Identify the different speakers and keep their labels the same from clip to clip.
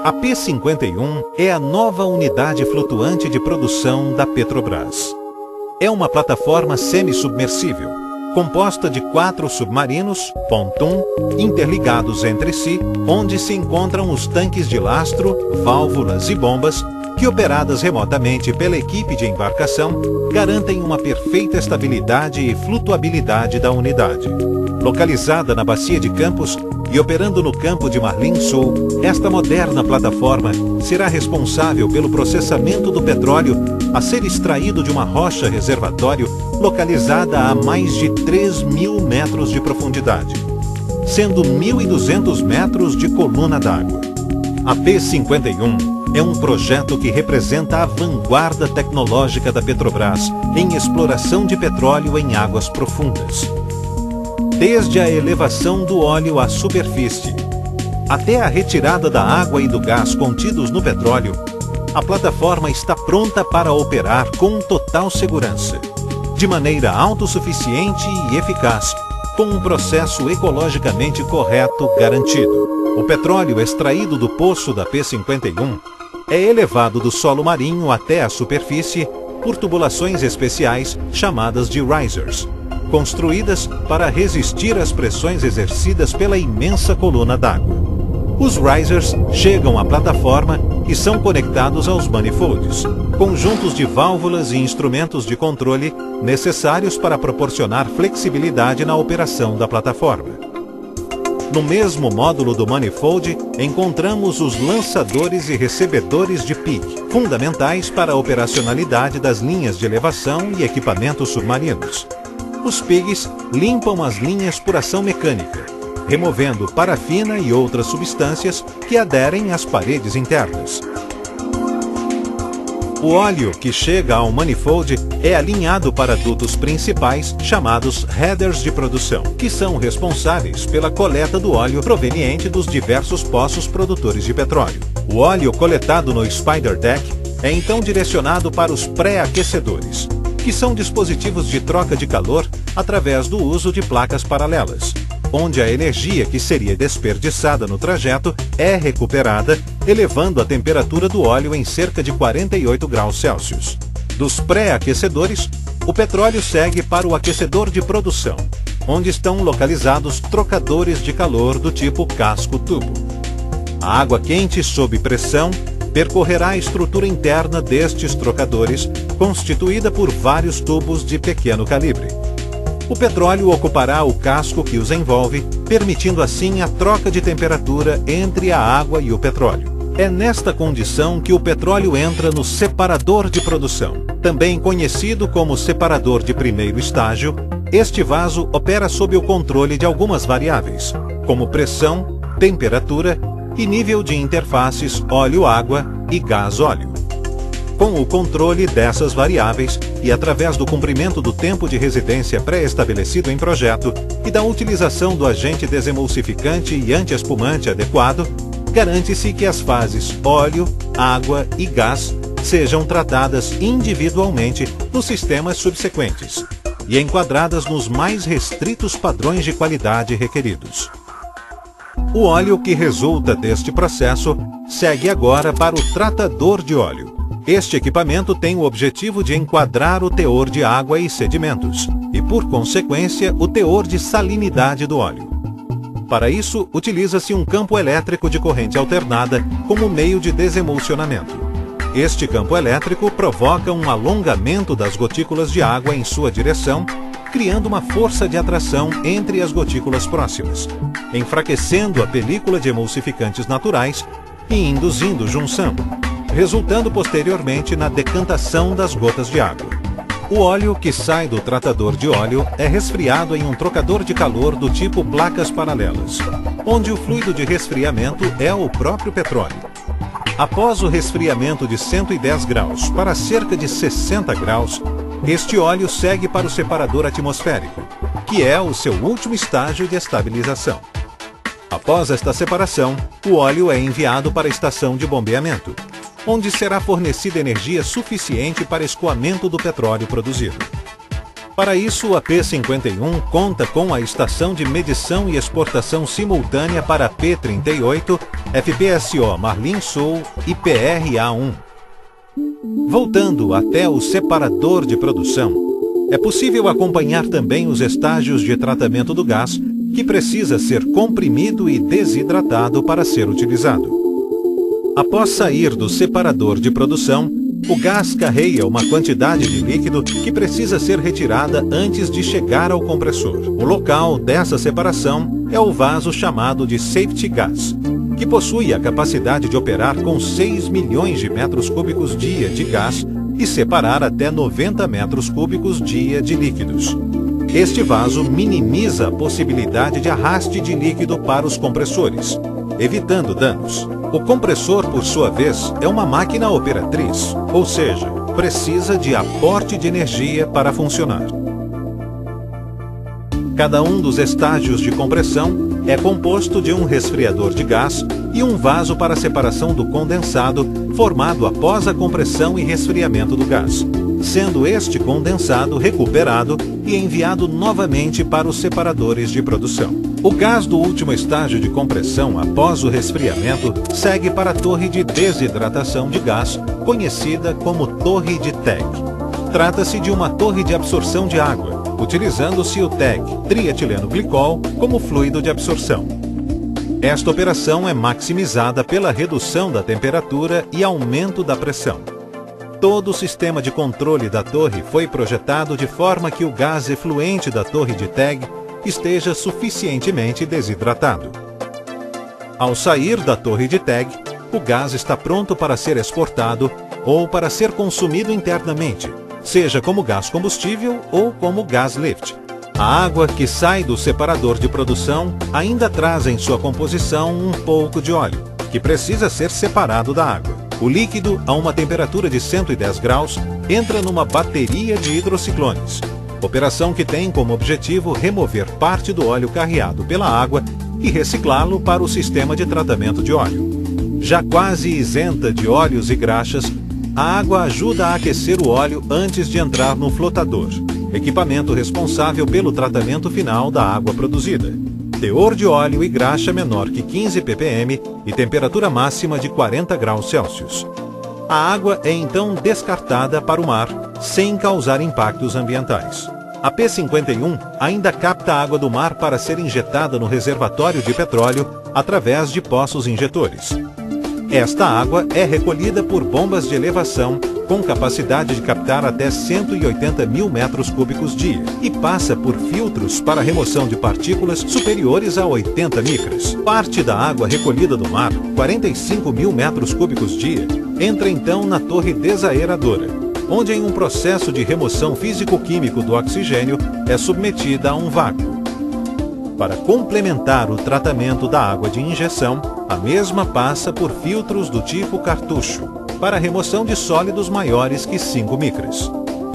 Speaker 1: A P-51 é a nova unidade flutuante de produção da Petrobras. É uma plataforma semi-submersível, composta de 4 submarinos, pontum, interligados entre si, onde se encontram os tanques de lastro, válvulas e bombas, que operadas remotamente pela equipe de embarcação, garantem uma perfeita estabilidade e flutuabilidade da unidade. Localizada na Bacia de Campos e operando no campo de Marlim Sul, esta moderna plataforma será responsável pelo processamento do petróleo a ser extraído de uma rocha reservatório localizada a mais de 3.000 metros de profundidade, sendo 1.200 metros de coluna d'água. A P-51 é um projeto que representa a vanguarda tecnológica da Petrobras em exploração de petróleo em águas profundas. Desde a elevação do óleo à superfície, até a retirada da água e do gás contidos no petróleo, a plataforma está pronta para operar com total segurança, de maneira autossuficiente e eficaz, com um processo ecologicamente correto garantido. O petróleo extraído do poço da P-51 é elevado do solo marinho até a superfície por tubulações especiais chamadas de risers, construídas para resistir às pressões exercidas pela imensa coluna d'água. Os risers chegam à plataforma e são conectados aos manifolds, conjuntos de válvulas e instrumentos de controle necessários para proporcionar flexibilidade na operação da plataforma. No mesmo módulo do manifold, encontramos os lançadores e recebedores de PIG, fundamentais para a operacionalidade das linhas de elevação e equipamentos submarinos. Os PIGs limpam as linhas por ação mecânica, removendo parafina e outras substâncias que aderem às paredes internas. O óleo que chega ao manifold é alinhado para dutos principais chamados headers de produção, que são responsáveis pela coleta do óleo proveniente dos diversos poços produtores de petróleo. O óleo coletado no Spider Deck é então direcionado para os pré-aquecedores, que são dispositivos de troca de calor através do uso de placas paralelas, onde a energia que seria desperdiçada no trajeto é recuperada, elevando a temperatura do óleo em cerca de 48 graus Celsius. Dos pré-aquecedores, o petróleo segue para o aquecedor de produção, onde estão localizados trocadores de calor do tipo casco-tubo. A água quente sob pressão percorrerá a estrutura interna destes trocadores, constituída por vários tubos de pequeno calibre. O petróleo ocupará o casco que os envolve, permitindo assim a troca de temperatura entre a água e o petróleo. É nesta condição que o petróleo entra no separador de produção. Também conhecido como separador de primeiro estágio, este vaso opera sob o controle de algumas variáveis, como pressão, temperatura e nível de interfaces óleo-água e gás-óleo. Com o controle dessas variáveis e através do cumprimento do tempo de residência pré-estabelecido em projeto e da utilização do agente desemulsificante e antiespumante adequado, garante-se que as fases óleo, água e gás sejam tratadas individualmente nos sistemas subsequentes e enquadradas nos mais restritos padrões de qualidade requeridos. O óleo que resulta deste processo segue agora para o tratador de óleo. Este equipamento tem o objetivo de enquadrar o teor de água e sedimentos e, por consequência, o teor de salinidade do óleo. Para isso, utiliza-se um campo elétrico de corrente alternada como meio de desemulsionamento. Este campo elétrico provoca um alongamento das gotículas de água em sua direção, criando uma força de atração entre as gotículas próximas, enfraquecendo a película de emulsificantes naturais e induzindo junção, resultando posteriormente na decantação das gotas de água. O óleo que sai do tratador de óleo é resfriado em um trocador de calor do tipo placas paralelas, onde o fluido de resfriamento é o próprio petróleo. Após o resfriamento de 110 graus para cerca de 60 graus, este óleo segue para o separador atmosférico, que é o seu último estágio de estabilização. Após esta separação, o óleo é enviado para a estação de bombeamento, onde será fornecida energia suficiente para escoamento do petróleo produzido. Para isso, a P51 conta com a estação de medição e exportação simultânea para P38, FPSO Marlim Sul e PRA1. Voltando até o separador de produção, é possível acompanhar também os estágios de tratamento do gás, que precisa ser comprimido e desidratado para ser utilizado. Após sair do separador de produção, o gás carrega uma quantidade de líquido que precisa ser retirada antes de chegar ao compressor. O local dessa separação é o vaso chamado de safety gas, que possui a capacidade de operar com 6 milhões de metros cúbicos dia de gás e separar até 90 metros cúbicos dia de líquidos. Este vaso minimiza a possibilidade de arraste de líquido para os compressores, evitando danos. O compressor, por sua vez, é uma máquina operatriz, ou seja, precisa de aporte de energia para funcionar. Cada um dos estágios de compressão é composto de um resfriador de gás e um vaso para separação do condensado, formado após a compressão e resfriamento do gás, sendo este condensado recuperado e enviado novamente para os separadores de produção. O gás do último estágio de compressão após o resfriamento segue para a torre de desidratação de gás, conhecida como torre de TEG. Trata-se de uma torre de absorção de água, utilizando-se o TEG, trietileno glicol, como fluido de absorção. Esta operação é maximizada pela redução da temperatura e aumento da pressão. Todo o sistema de controle da torre foi projetado de forma que o gás efluente da torre de TEG esteja suficientemente desidratado. Ao sair da torre de TEG, o gás está pronto para ser exportado ou para ser consumido internamente, seja como gás combustível ou como gás lift. A água que sai do separador de produção ainda traz em sua composição um pouco de óleo, que precisa ser separado da água. O líquido, a uma temperatura de 110 graus, entra numa bateria de hidrociclones, operação que tem como objetivo remover parte do óleo carreado pela água e reciclá-lo para o sistema de tratamento de óleo. Já quase isenta de óleos e graxas, a água ajuda a aquecer o óleo antes de entrar no flotador, equipamento responsável pelo tratamento final da água produzida. Teor de óleo e graxa menor que 15 ppm e temperatura máxima de 40 graus Celsius. A água é então descartada para o mar, sem causar impactos ambientais. A P51 ainda capta a água do mar para ser injetada no reservatório de petróleo através de poços injetores. Esta água é recolhida por bombas de elevação com capacidade de captar até 180 mil metros cúbicos dia e passa por filtros para remoção de partículas superiores a 80 micras. Parte da água recolhida do mar, 45 mil metros cúbicos dia, entra então na torre desaeradora, onde em um processo de remoção físico-químico do oxigênio é submetida a um vácuo. Para complementar o tratamento da água de injeção, a mesma passa por filtros do tipo cartucho, para remoção de sólidos maiores que 5 micras.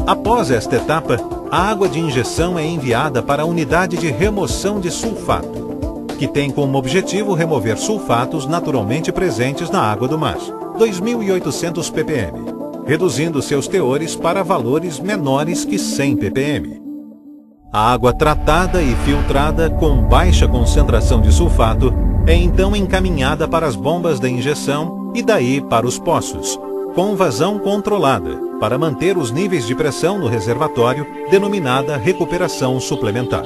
Speaker 1: Após esta etapa, a água de injeção é enviada para a unidade de remoção de sulfato, que tem como objetivo remover sulfatos naturalmente presentes na água do mar, 2.800 ppm, reduzindo seus teores para valores menores que 100 ppm. A água tratada e filtrada com baixa concentração de sulfato é então encaminhada para as bombas da injeção e daí para os poços, com vazão controlada, para manter os níveis de pressão no reservatório, denominada recuperação suplementar.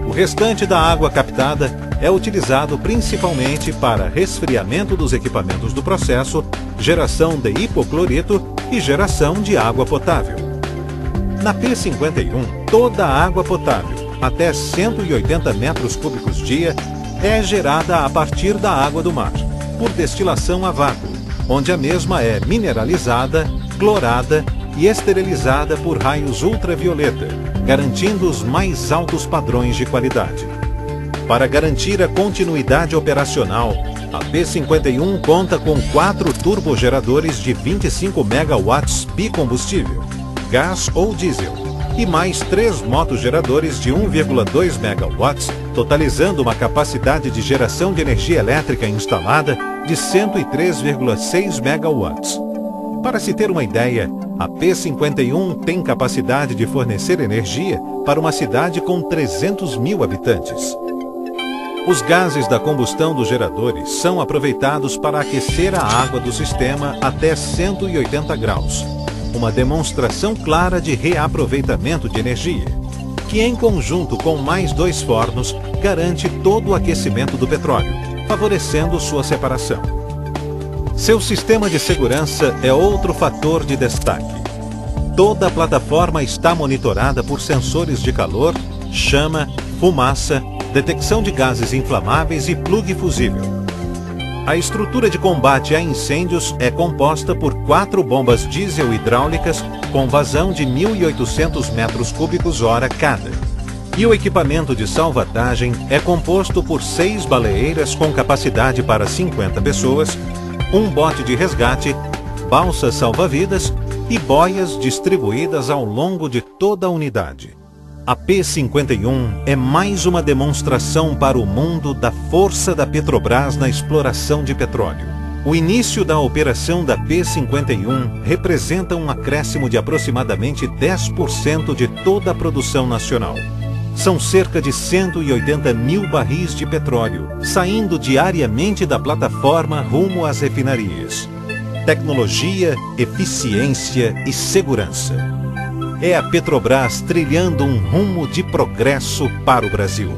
Speaker 1: O restante da água captada é utilizado principalmente para resfriamento dos equipamentos do processo, geração de hipoclorito e geração de água potável. Na P51, toda a água potável, até 180 metros cúbicos dia, é gerada a partir da água do mar, por destilação a vácuo, onde a mesma é mineralizada, clorada e esterilizada por raios ultravioleta, garantindo os mais altos padrões de qualidade. Para garantir a continuidade operacional, a P51 conta com 4 turbogeradores de 25 megawatts bicombustível, gás ou diesel, e mais 3 motogeradores de 1,2 megawatts, totalizando uma capacidade de geração de energia elétrica instalada de 103,6 megawatts. Para se ter uma ideia, a P-51 tem capacidade de fornecer energia para uma cidade com 300 mil habitantes. Os gases da combustão dos geradores são aproveitados para aquecer a água do sistema até 180 graus, uma demonstração clara de reaproveitamento de energia, que em conjunto com mais 2 fornos garante todo o aquecimento do petróleo, favorecendo sua separação. Seu sistema de segurança é outro fator de destaque. Toda a plataforma está monitorada por sensores de calor, chama, fumaça, detecção de gases inflamáveis e plugue fusível. A estrutura de combate a incêndios é composta por 4 bombas diesel hidráulicas com vazão de 1.800 metros cúbicos hora cada. E o equipamento de salvatagem é composto por 6 baleeiras com capacidade para 50 pessoas, um bote de resgate, balsas salva-vidas e boias distribuídas ao longo de toda a unidade. A P-51 é mais uma demonstração para o mundo da força da Petrobras na exploração de petróleo. O início da operação da P-51 representa um acréscimo de aproximadamente 10% de toda a produção nacional. São cerca de 180 mil barris de petróleo saindo diariamente da plataforma rumo às refinarias. Tecnologia, eficiência e segurança. É a Petrobras trilhando um rumo de progresso para o Brasil.